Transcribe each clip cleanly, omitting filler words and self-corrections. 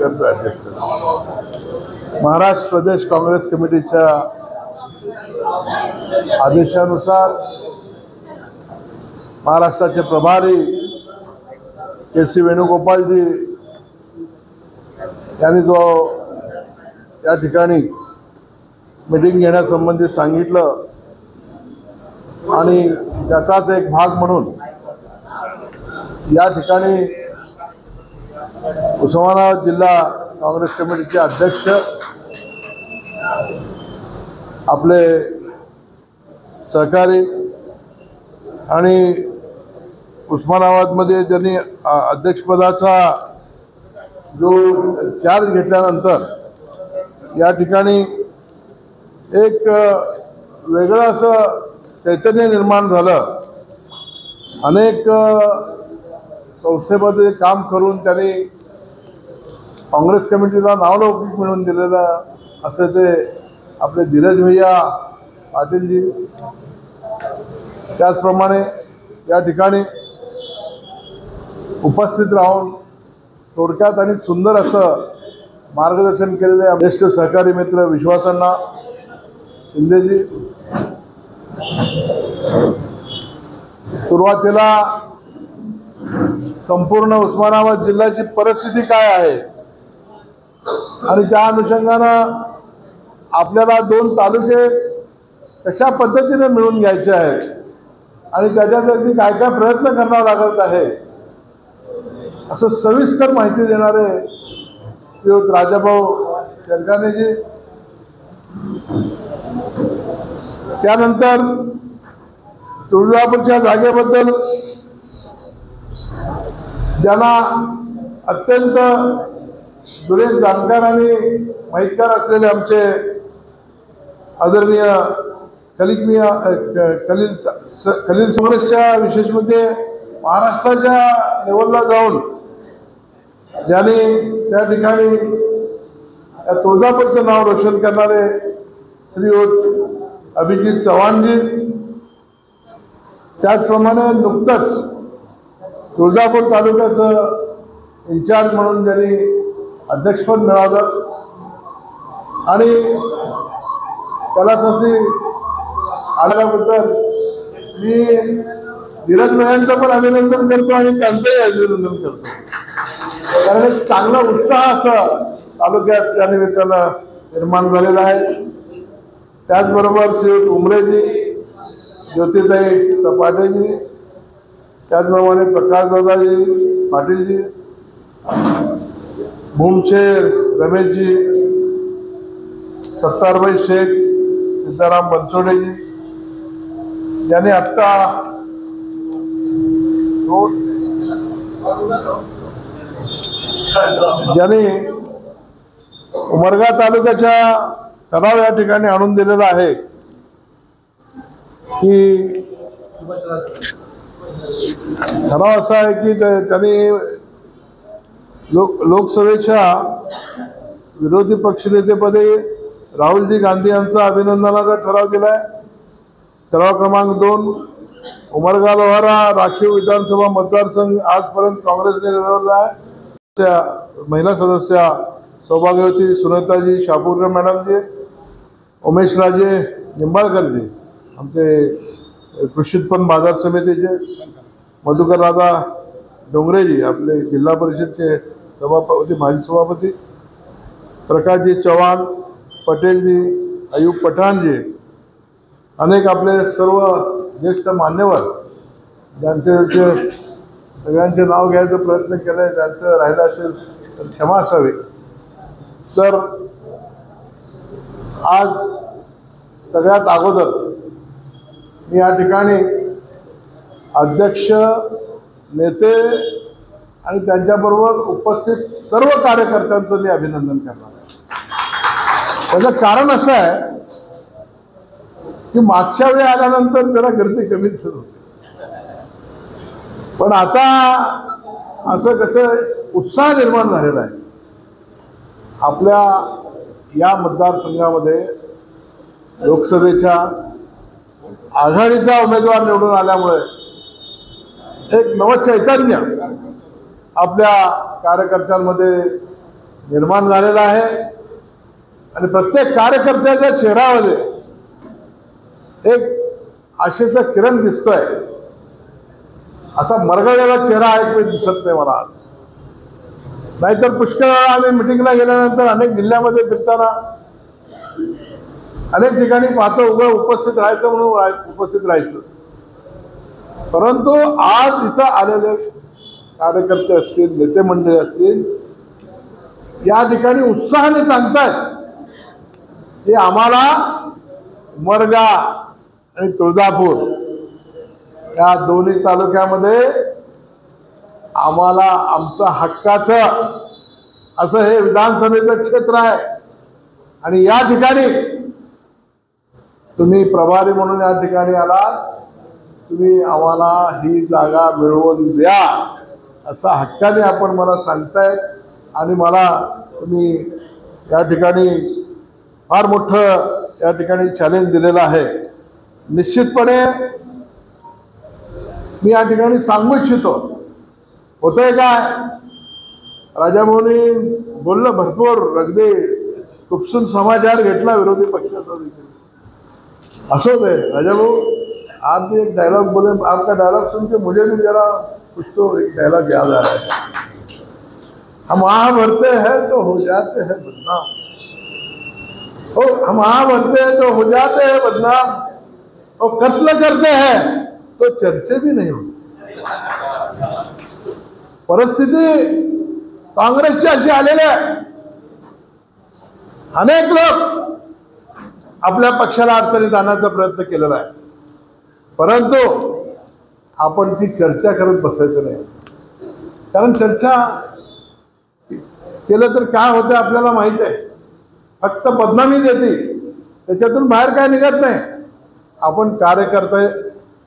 करतो ॲडजस्ट करतो। महाराष्ट्र प्रदेश काँग्रेस कमिटीच्या आदेशानुसार महाराष्ट्राचे प्रभारी के.सी. वेणुगोपालजी यांनी जो या ठिकाणी मीटिंग घेण्यासंबंधी सांगितलं आणि त्याचाच एक भाग म्हणून या ठिकाणी उस्मानाबाद जिल्हा काँग्रेस कमिटीचे अध्यक्ष आपले सहकारी आणि उस्मानाबादमध्ये ज्यांनी अध्यक्षपदाचा जो चार्ज घेतल्यानंतर या ठिकाणी एक वेगळं असं चैतन्य निर्माण झालं। अनेक संस्थेमध्ये काम करून त्यांनी काँग्रेस कमिटीला नावलौकिक मिळवून दिलेलं असे ते आपले धीरज भैया पाटीलजी। त्याचप्रमाणे या ठिकाणी उपस्थित राहून थोडक्यात आणि सुंदर असं मार्गदर्शन केलेले ज्येष्ठ सहकारी मित्र विश्वासअण्णा शिंदेजी। सुरुवातीला संपूर्ण उस्मानाबाद जिल्ह्याची परिस्थिती काय आहे आणि त्या अनुषंगानं आपल्याला 2 तालुके कशा पद्धतीने मिळून घ्यायचे आहेत आणि त्याच्यासाठी काय काय प्रयत्न करावा लागत आहे असं सविस्तर माहिती देणारे श्रीयुत राजाभाऊ शेरगाणेजी। त्यानंतर तुळजापूरच्या जागेबद्दल ज्यांना अत्यंत सुरेख जाणकार आणि माहितगार असलेले आमचे आदरणीय खलील काँग्रेसच्या विशेष म्हणजे महाराष्ट्राच्या लेवलला जाऊन ज्यांनी त्या ठिकाणी या तुळजापूरचं नाव रोशन करणारे श्रीयुत अभिजित चव्हाणजी। त्याचप्रमाणे नुकतंच तुळजापूर तालुक्याचं इन्चार्ज म्हणून ज्यांनी अध्यक्षपद मिळवलं आणि कलासासी आल्याबद्दल मी धीरज भैयांचं पण अभिनंदन करतो आणि त्यांचंही अभिनंदन करतो, कारण एक चांगला उत्साह असं तालुक्यात त्या निमित्तानं निर्माण झालेला आहे। त्याचबरोबर श्रीयुत उमरेजी, ज्योतिताई सपाटेजी, त्याचप्रमाणे प्रकाशदादाजी पाटीलजी, भूमशेर रमेशजी, सत्तारभाई शेख, सिद्धाराम बनसोडेजी ज्यांनी आत्ता ज्यांनी उमरगा तालुक्याच्या तलाव या ठिकाणी आणून दिलेला आहे की ठराव असा आहे की त्यांनी लोकसभेच्या विरोधी पक्षनेतेपदी राहुलजी गांधी यांचा अभिनंदनाचा ठराव केला आहे। ठराव क्रमांक 2, उमरगा लोहारा राखीव विधानसभा मतदारसंघ आजपर्यंत काँग्रेसने लढवला आहे। त्या महिला सदस्या सौभाग्यवती सुनेताजी शापूरकर मॅडमजी, उमेशराजे निंबाळकरजी आमचे कृषी उत्पन्न बाजार समितीचे, मधुकर दादा डोंगरेजी आपले जिल्हा परिषदचे सभापती माजी सभापती, प्रकाशजी चव्हाण, पटेलजी, अयूब पठाणजी, अनेक आपले सर्व ज्येष्ठ मान्यवर ज्यांचे सगळ्यांचे नाव घ्यायचा प्रयत्न केला आहे, त्यांचं राहिलं असेल तर क्षमा असावी। तर आज सगळ्यात अगोदर मी या ठिकाणी अध्यक्ष, नेते आणि त्यांच्याबरोबर उपस्थित सर्व कार्यकर्त्यांचं मी अभिनंदन करणार आहे। त्याचं कारण असं आहे की मागच्या वेळी आल्यानंतर जरा गर्दी कमी दिसत होती, पण आता असं कसं उत्साह निर्माण झालेला आहे। आपल्या या मतदारसंघामध्ये लोकसभेच्या आघाडीचा उमेदवार निवडून आल्यामुळे एक नवचैतन्य आपल्या कार्यकर्त्यांमध्ये निर्माण झालेला आहे आणि प्रत्येक कार्यकर्त्याच्या चेहऱ्यामध्ये एक आशेचा किरण दिसतोय. असा मरगळलेला चेहरा एक दिसत नाही मला आज. नाहीतर पुष्कळ आम्ही मिटिंगला गेल्यानंतर अनेक जिल्ह्यामध्ये फिरताना अनेक ठिकाणी पाहतो उभं उपस्थित राहायचं म्हणून उपस्थित राहायचं. परंतु आज इथं आलेले कार्यकर्ते असतील, नेते मंडळी असतील, या ठिकाणी उत्साहाने सांगतात की आम्हाला उमरगा आणि तुळजापूर या दोन्ही तालुक्यामध्ये आम्हाला आमचं हक्काचं असं हे विधानसभेचं क्षेत्र आहे आणि या ठिकाणी तुम्ही प्रभारी म्हणून या ठिकाणी आलात, तुम्ही आम्हाला ही जागा मिळवून द्या असा हक्काने आपण मला सांगताय. आणि मला तुम्ही या ठिकाणी फार मोठं या ठिकाणी चॅलेंज दिलेलं आहे. निश्चितपणे मी या ठिकाणी सांगू इच्छितो, होतंय काय, राजाभाऊनी बोललं भरपूर, अगदी खुपसून समाचार घेतला विरोधी पक्षाचा देखील. असो दे राजाभाऊ, आप भी एक डायलॉग बोले, आपका डायलॉग सुन के मुझे भी जरा कुछ तो एक डायलॉग याद आ रहा है. हम आह भरते हैं तो हो जाते हैं बदनाम, हम आह भरते हैं तो हो जाते हैं बदनाम, और कत्ल करते हैं तो चर्चे भी नहीं होते. परिस्थिती काँग्रेसची अशी आलेली आहे. अनेक लोक आपल्या पक्षाला अडचणीत आणण्याचा प्रयत्न केलेला आहे, परंतु आपण ती चर्चा करत बसायचं नाही. कारण चर्चा केलं तर काय होतं आपल्याला माहित आहे. फक्त बदनामी देते, त्याच्यातून बाहेर काय निघत नाही. आपण कार्यकर्ते,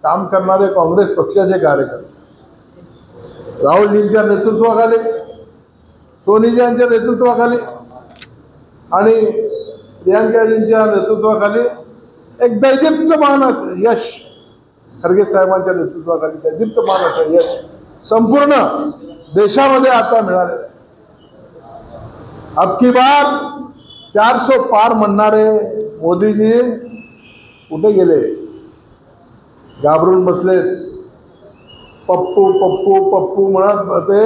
काम करणारे काँग्रेस पक्षाचे कार्यकर्ते राहुलजींच्या नेतृत्वाखाली, सोनीजी यांच्या नेतृत्वाखाली आणि प्रियांकाजींच्या नेतृत्वाखाली एक दैदिप्यमान असं यश, खरगे साहेबांच्या नेतृत्वाखाली दैदिप्यमान असं यश संपूर्ण देशामध्ये आता मिळालेलं आहे. अब की बार 400 पार म्हणणारे मोदीजी कुठे गेले? घाबरून बसलेत. पप्पू पप्पू पप्पू म्हणत होते,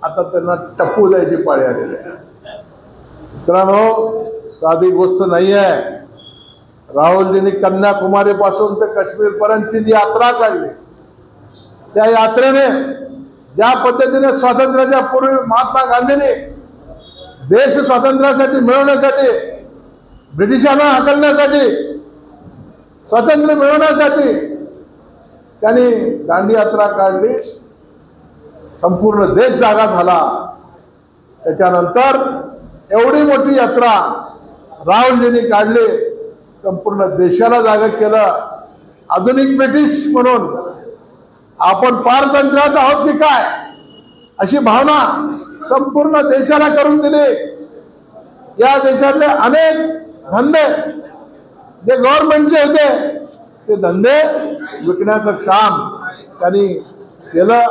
आता त्यांना टप्पू जायची पाळी आलेली आहे. मित्रांनो, साधी गोष्ट नाही आहे. राहुलजींनी कन्याकुमारी पासून ते काश्मीर पर्यंतची जी यात्रा काढली, त्या यात्रेने ज्या पद्धतीने स्वातंत्र्याच्या पूर्वी महात्मा गांधींनी देश स्वातंत्र्यासाठी मिळवण्यासाठी, ब्रिटिशांना हकलण्यासाठी, स्वातंत्र्य मिळवण्यासाठी त्यांनी दांडी यात्रा काढली, संपूर्ण देश जागा झाला. त्याच्यानंतर एवढी मोठी यात्रा राहुलजींनी काढली, संपूर्ण देशाला जागा केलं. आधुनिक ब्रिटिश म्हणून आपण पारतंत्र्यात आहोत की काय अशी भावना संपूर्ण देशाला करून दिली. या देशातले अनेक धंदे जे गव्हर्नमेंटचे होते ते धंदे विकण्याचं काम त्यांनी केलं.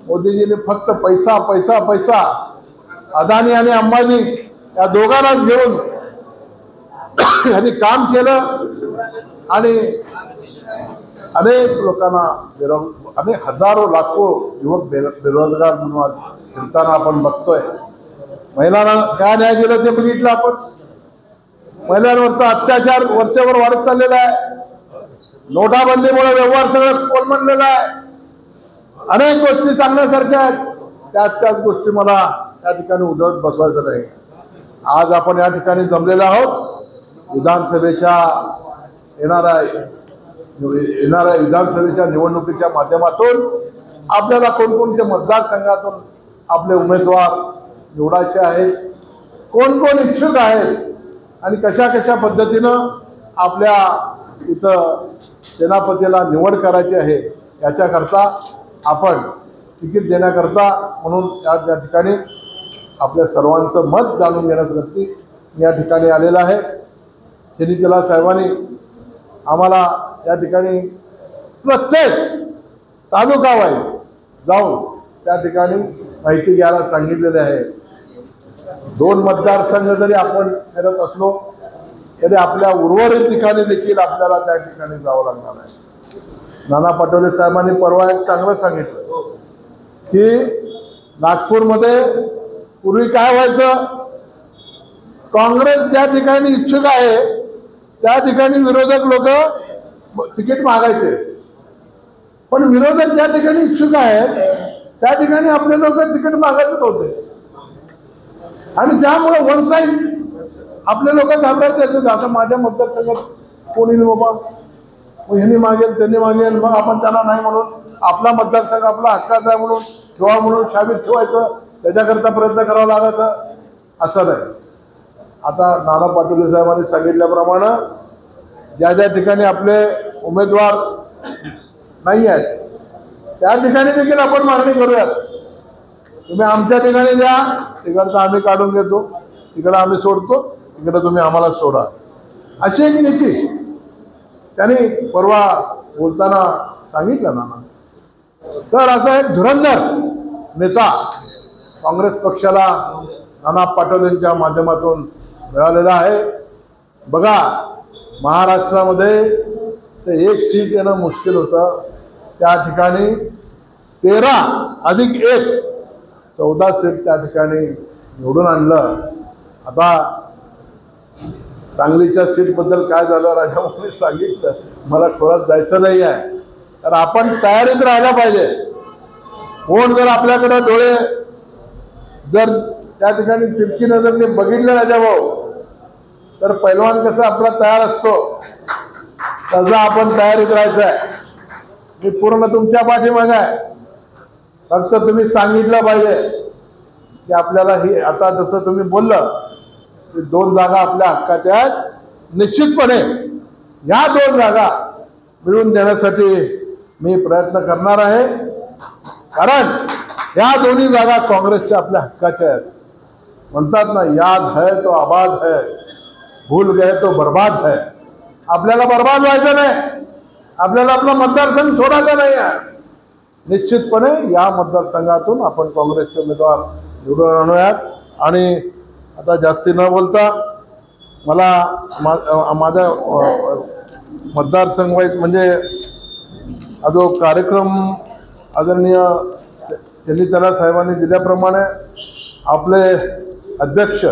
मोदीजींनी फक्त पैसा पैसा पैसा, अदानी आणि अंबानी या दोघांनाच घेऊन यांनी काम केलं आणि अनेक लोकांना अनेक हजारो लाखो युवक बेरोजगार म्हणून आज फिरताना आपण बघतोय. महिलांना काय न्याय दिलं ते बघितलं आपण. महिलांवरचा अत्याचार वर्षभर वाढत चाललेला आहे. नोटाबंदीमुळे व्यवहार सगळं कोलमडलेला आहे. अनेक गोष्टी सांगण्यासारख्या आहेत. त्याच गोष्टी मला या ठिकाणी उधळत बसवायचं नाही. आज आपण या ठिकाणी जमलेलो आहोत विधानसभेच्या येणाऱ्या विधानसभेच्या निवडणुकीच्या माध्यमातून आपल्याला कोणकोणत्या मतदारसंघातून आपले उमेदवार निवडायचे आहेत, कोण कोण इच्छुक आहेत आणि कशा कशा पद्धतीनं आपल्या इथं सेनापतीला निवड करायची आहे, याच्याकरता आपण तिकीट देण्याकरता म्हणून या ठिकाणी आपल्या सर्वांचं मत जाणून घेण्यासाठी या ठिकाणी आलेलं आहे. शेनीचला साहेबांनी आम्हाला या ठिकाणी प्रत्येक तालुकावाईज जाऊन त्या ठिकाणी माहिती घ्यायला सांगितलेले आहे. दोन मतदारसंघ जरी आपण फिरत असलो तरी आपल्या उर्वरित ठिकाणी देखील आपल्याला त्या ठिकाणी जावं लागणार आहे. नाना पटोले साहेबांनी परवा एक चांगलं सांगितलं की नागपूरमध्ये पूर्वी काय व्हायचं, काँग्रेस ज्या ठिकाणी इच्छुक आहे त्या ठिकाणी विरोधक लोक तिकीट मागायचे, पण विरोधक ज्या ठिकाणी इच्छुक आहेत त्या ठिकाणी आपले लोक तिकीट मागायचे नव्हते आणि त्यामुळे वन साईड आपले लोक घाबरायचे असे. आता माझ्या मतदारसंघात कोणी बाबा ह्यांनी मागेल त्यांनी मागेल, मग आपण त्यांना नाही म्हणून आपला मतदारसंघ आपला हक्काचा आहे म्हणून ठेवा म्हणून शाबीत ठेवायचं, त्याच्याकरता प्रयत्न करावा लागायचा. असं नाही. आता नाना पटोले साहेबांनी सांगितल्याप्रमाणे ज्या ज्या ठिकाणी आपले उमेदवार नाही आहेत त्या ठिकाणी देखील आपण मागणी करूयात. तुम्ही आमच्या ठिकाणी द्या, तिकडचं आम्ही काढून घेतो, तिकडं आम्ही सोडतो, तिकडं तुम्ही आम्हाला सोडा, अशी एक नीती त्यांनी परवा बोलताना सांगितलं ना. तर असा एक धुरंधर नेता काँग्रेस पक्षाला नाना पटोलेंच्या माध्यमातून मिळालेला आहे. बघा, महाराष्ट्रामध्ये ते एक सीट येणं मुश्किल होतं, त्या ठिकाणी 13+1 14 सीट त्या ठिकाणी निवडून आणलं. आता सांगलीच्या सीटबद्दल काय झालं राजाभाऊंनी सांगितलं, मला खोलात जायचं नाही आहे. तर आपण तयारीत राहायला पाहिजे. कोण जर आपल्याकडे डोळे जर त्या ठिकाणी तिरकी नजरने बघितलं राजाभाऊ तर पैलवान कसं आपला तयार असतो तसं आपण तयारीत राहायचं आहे. मी पूर्ण तुमच्या पाठीमागे आहे, फक्त तुम्ही सांगितलं पाहिजे की आपल्याला ही आता जसं तुम्ही बोललं की 2 जागा आपल्या हक्काच्या आहेत, निश्चितपणे या 2 जागा मिळवून देण्यासाठी मी प्रयत्न करणार आहे. कारण या दोन्ही जागा काँग्रेसच्या आपल्या हक्काच्या आहेत. म्हणतात ना, याद है तो आबाद है, भूल गए तो बर्बाद है. आपल्याला बर्बाद व्हायचं नाही, आपल्याला आपला मतदारसंघ सोडायचा नाही आहे. निश्चितपणे या मतदारसंघातून आपण काँग्रेसचे उमेदवार निवडून आणूयात. आणि आता जास्ती न बोलता मला माझ्या मतदारसंघ म्हणजे हा जो कार्यक्रम आदरणीय चंदीतला साहेबांनी दिल्याप्रमाणे आपले अध्यक्ष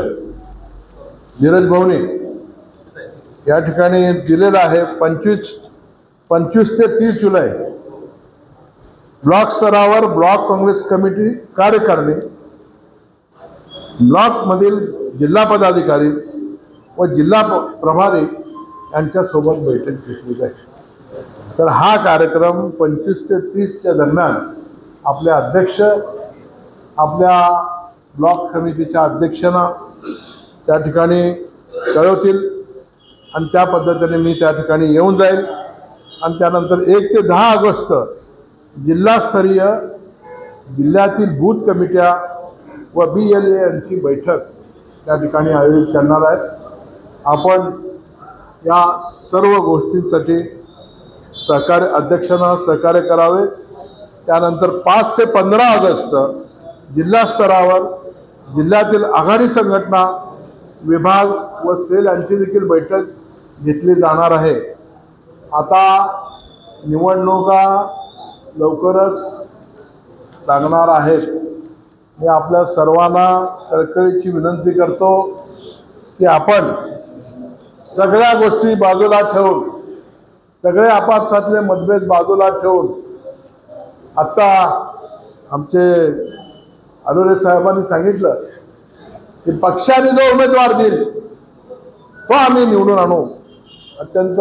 धीरज भाऊनी या ठिकाणी दिलेला आहे. 25 ते 30 जुलै ब्लॉक स्तरावर ब्लॉक काँग्रेस कमिटी कार्यकारिणी, ब्लॉकमधील जिल्हा पदाधिकारी व जिल्हा प्रभारी यांच्यासोबत बैठक घेतली जाईल. तर हा कार्यक्रम 25 ते 30च्या दरम्यान आपले अध्यक्ष आपल्या ब्लॉक समितीच्या अध्यक्षांना त्या ठिकाणी कळवतील आणि त्या पद्धतीने मी त्या ठिकाणी येऊन जाईल. आणि त्यानंतर 1 ते 10 ऑगस्ट जिल्हास्तरीय जिल्ह्यातील बूथ कमिट्या व BLA यांची बैठक त्या ठिकाणी आयोजित करणार आहेत. आपण या सर्व गोष्टींसाठी अध्यक्षांना सहकार्य करावे. त्यानंतर 5 ते 15 ऑगस्ट जिल्हा स्तरावर जिल्ह्यातील आघाडी संघटना विभाग व सेल यांची देखील बैठक घेतली जाणार आहे. आता निवडणुका लवकरच लागणार आहेत. मी आपल्या सर्वांना कळकळीची विनंती करतो की आपण सगळ्या गोष्टी बाजूला ठेवून, सगळे आपापसातले मतभेद बाजूला ठेवून, आत्ता आमचे अलोरे साहेबांनी सांगितलं की पक्षाने जो उमेदवार देईल तो आम्ही निवडून आणू. अत्यंत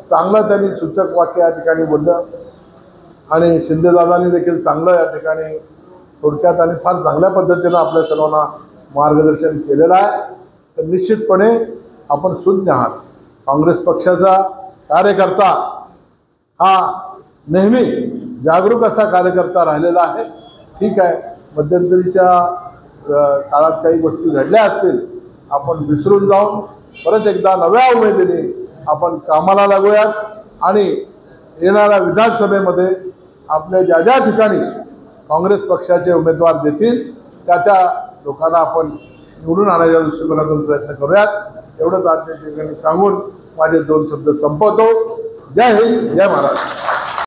चांगलं त्यांनी सूचक वाक्य या ठिकाणी बोललं आणि शिंदेदादांनी देखील चांगलं या ठिकाणी थोडक्यात आणि फार चांगल्या पद्धतीनं आपल्या सर्वांना मार्गदर्शन केलेलं आहे. तर निश्चितपणे आपण सुज्ञ आहात. काँग्रेस पक्षाचा कार्यकर्ता हा नेहमी जागरूक असा कार्यकर्ता राहिलेला आहे. ठीक आहे, मध्यंतरीच्या काळात काही गोष्टी घडल्या असतील, आपण विसरून जाऊन परत एकदा नव्या उमेदीने आपण कामाला लागूयात आणि येणाऱ्या विधानसभेमध्ये आपल्या ज्या ज्या ठिकाणी काँग्रेस पक्षाचे उमेदवार देतील त्या त्या लोकांना आपण निवडून आणायच्या दृष्टिकोनातून प्रयत्न करूयात एवढंच आजच्या ठिकाणी सांगून माझे 2 शब्द संपवतो. जय हिंद, जय महाराष्ट्र.